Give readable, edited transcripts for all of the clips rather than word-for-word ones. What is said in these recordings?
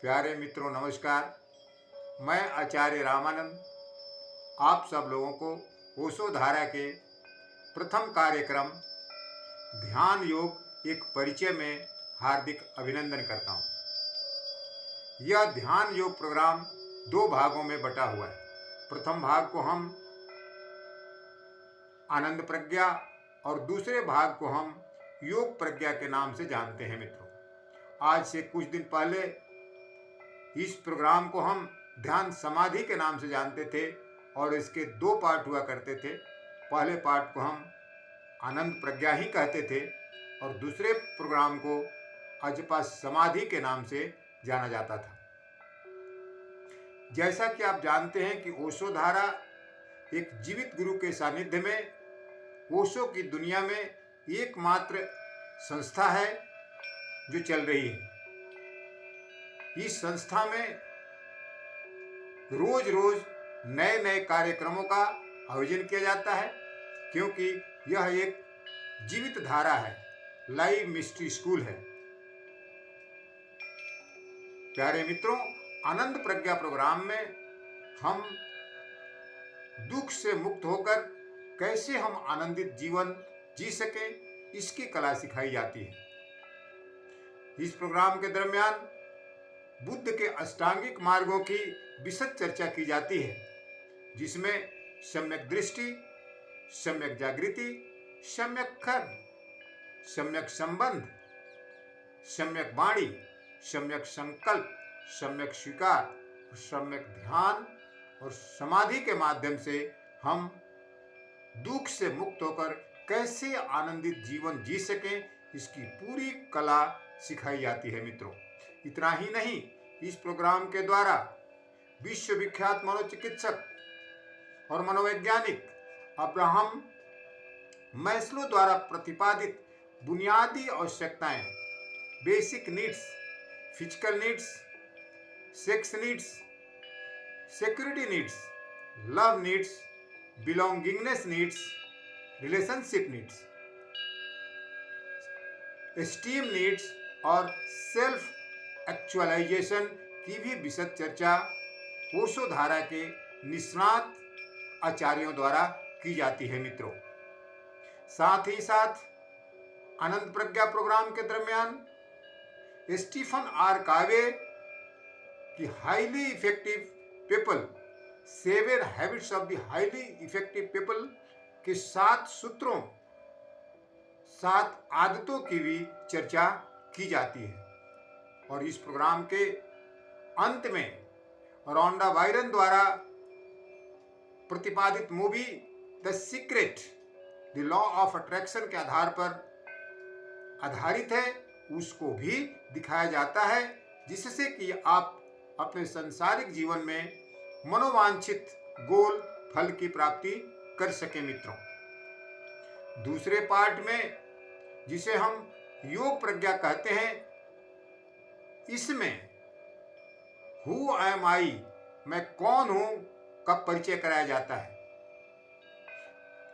प्यारे मित्रों नमस्कार। मैं आचार्य रामानंद आप सब लोगों को ओशो धारा के प्रथम कार्यक्रम ध्यान योग एक परिचय में हार्दिक अभिनंदन करता हूँ। यह ध्यान योग प्रोग्राम दो भागों में बटा हुआ है। प्रथम भाग को हम आनंद प्रज्ञा और दूसरे भाग को हम योग प्रज्ञा के नाम से जानते हैं। मित्रों, आज से कुछ दिन पहले इस प्रोग्राम को हम ध्यान समाधि के नाम से जानते थे और इसके दो पार्ट हुआ करते थे। पहले पार्ट को हम आनंद प्रज्ञा ही कहते थे और दूसरे प्रोग्राम को अजपा समाधि के नाम से जाना जाता था। जैसा कि आप जानते हैं कि ओशो धारा एक जीवित गुरु के सानिध्य में ओशो की दुनिया में एकमात्र संस्था है जो चल रही है। इस संस्था में रोज रोज नए नए कार्यक्रमों का आयोजन किया जाता है, क्योंकि यह एक जीवित धारा है, लाइव मिस्ट्री स्कूल है। प्यारे मित्रों, आनंद प्रज्ञा प्रोग्राम में हम दुख से मुक्त होकर कैसे हम आनंदित जीवन जी सके, इसकी कला सिखाई जाती है। इस प्रोग्राम के दरमियान बुद्ध के अष्टांगिक मार्गों की विशद चर्चा की जाती है, जिसमें सम्यक दृष्टि, सम्यक जागृति, सम्यक कर्म, सम्यक संबंध, सम्यक वाणी, सम्यक संकल्प, सम्यक स्वीकार, सम्यक ध्यान और समाधि के माध्यम से हम दुख से मुक्त होकर कैसे आनंदित जीवन जी सकें, इसकी पूरी कला सिखाई जाती है। मित्रों, इतना ही नहीं, इस प्रोग्राम के द्वारा विश्व विख्यात मनोचिकित्सक और मनोवैज्ञानिक अब्राहम मैस्लो द्वारा प्रतिपादित बुनियादी आवश्यकताएं, basic needs, physical needs, sex needs, security needs, love needs, belongingness needs, relationship needs, esteem needs और सेल्फ एक्चुअलाइजेशन की भी विशद चर्चा ओशो धारा के निष्णात आचार्यों द्वारा की जाती है। मित्रों, साथ ही साथ आनंद प्रज्ञा प्रोग्राम के दरमियान स्टीफन आर कावे की highly effective people, 7 habits of the highly effective people के 7 सूत्रों, 7 आदतों की भी चर्चा की जाती है। और इस प्रोग्राम के अंत में रोंडा वायरन द्वारा प्रतिपादित movie the secret, the law of attraction के आधार पर आधारित है, उसको भी दिखाया जाता है, जिससे कि आप अपने सांसारिक जीवन में मनोवांछित गोल फल की प्राप्ति कर सके। मित्रों, दूसरे पार्ट में, जिसे हम योग प्रज्ञा कहते हैं, इसमें हु एम आई, मैं कौन हूं, का परिचय कराया जाता है।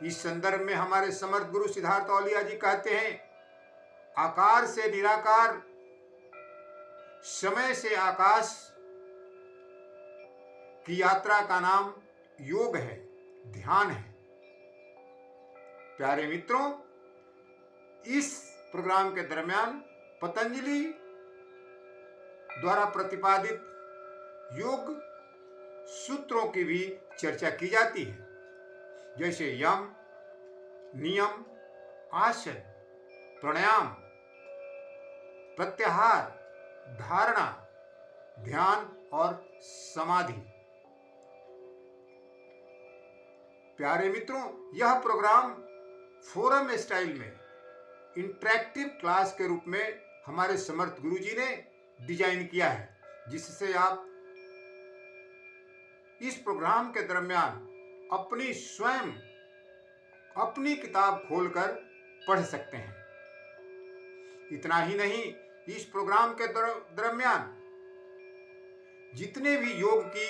इस संदर्भ में हमारे समर्थ गुरु सिद्धार्थ औलिया जी कहते हैं, आकार से निराकार, समय से आकाश की यात्रा का नाम योग है, ध्यान है। प्यारे मित्रों, इस प्रोग्राम के दरमियान पतंजलि द्वारा प्रतिपादित योग सूत्रों की भी चर्चा की जाती है, जैसे यम, नियम, आसन, प्राणायाम, प्रत्याहार, धारणा, ध्यान और समाधि। प्यारे मित्रों, यह प्रोग्राम फोरम स्टाइल में इंटरैक्टिव क्लास के रूप में हमारे समर्थ गुरुजी ने डिजाइन किया है, जिससे आप इस प्रोग्राम के दरमियान अपनी स्वयं अपनी किताब खोलकर पढ़ सकते हैं। इतना ही नहीं, इस प्रोग्राम के दरमियान जितने भी योग की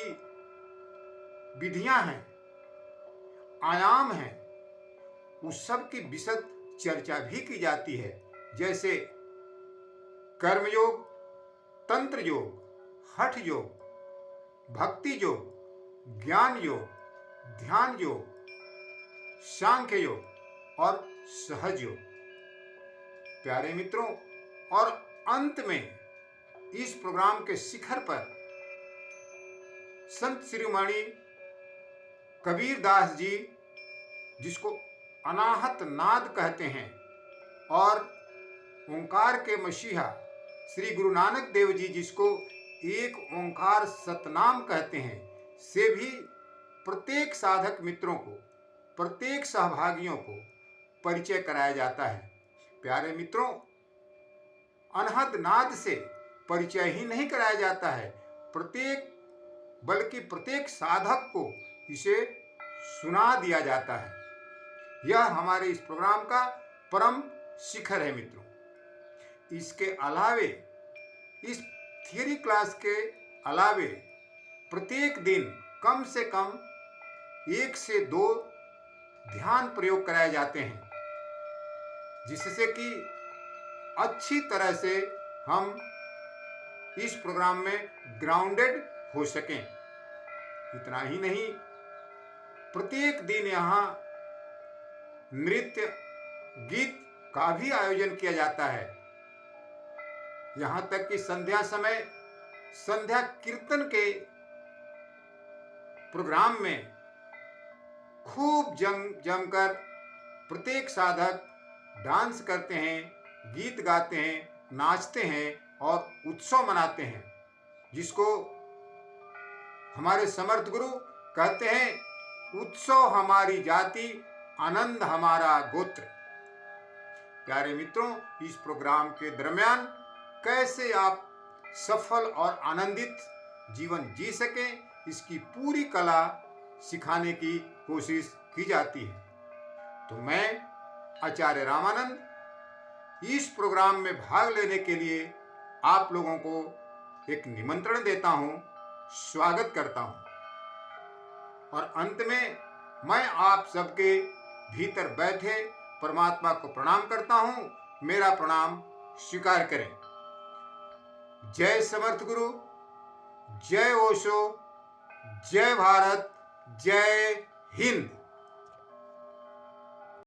विधियां हैं, आयाम हैं, उस सब की विशद चर्चा भी की जाती है, जैसे कर्म योग, तंत्र योग, हठ योग, भक्ति योग, ज्ञान योग, ध्यान योग, सांख्य योग और सहज योग। प्यारे मित्रों, और अंत में इस प्रोग्राम के शिखर पर संत शिरोमणि कबीर दास जी, जिसको अनाहत नाद कहते हैं, और ओंकार के मसीहा श्री गुरु नानक देव जी, जिसको एक ओंकार सतनाम कहते हैं, से भी प्रत्येक साधक मित्रों को, प्रत्येक सहभागियों को परिचय कराया जाता है। प्यारे मित्रों, अनहद नाद से परिचय ही नहीं कराया जाता है, बल्कि प्रत्येक साधक को इसे सुना दिया जाता है। यह हमारे इस प्रोग्राम का परम शिखर है मित्रों। इसके अलावे, इस थियरी क्लास के अलावे प्रत्येक दिन कम से कम 1 से 2 ध्यान प्रयोग कराए जाते हैं, जिससे कि अच्छी तरह से हम इस प्रोग्राम में ग्राउंडेड हो सकें। इतना ही नहीं, प्रत्येक दिन यहाँ नृत्य गीत का भी आयोजन किया जाता है। यहाँ तक कि संध्या समय संध्या कीर्तन के प्रोग्राम में खूब जमकर प्रत्येक साधक डांस करते हैं, गीत गाते हैं, नाचते हैं और उत्सव मनाते हैं, जिसको हमारे समर्थ गुरु कहते हैं, उत्सव हमारी जाति, आनंद हमारा गोत्र। प्यारे मित्रों, इस प्रोग्राम के दरमियान कैसे आप सफल और आनंदित जीवन जी सकें, इसकी पूरी कला सिखाने की कोशिश की जाती है। तो मैं आचार्य रामानंद इस प्रोग्राम में भाग लेने के लिए आप लोगों को एक निमंत्रण देता हूं, स्वागत करता हूं। और अंत में मैं आप सबके भीतर बैठे परमात्मा को प्रणाम करता हूं। मेरा प्रणाम स्वीकार करें। जय समर्थ गुरु, जय ओशो, जय भारत, जय हिंद।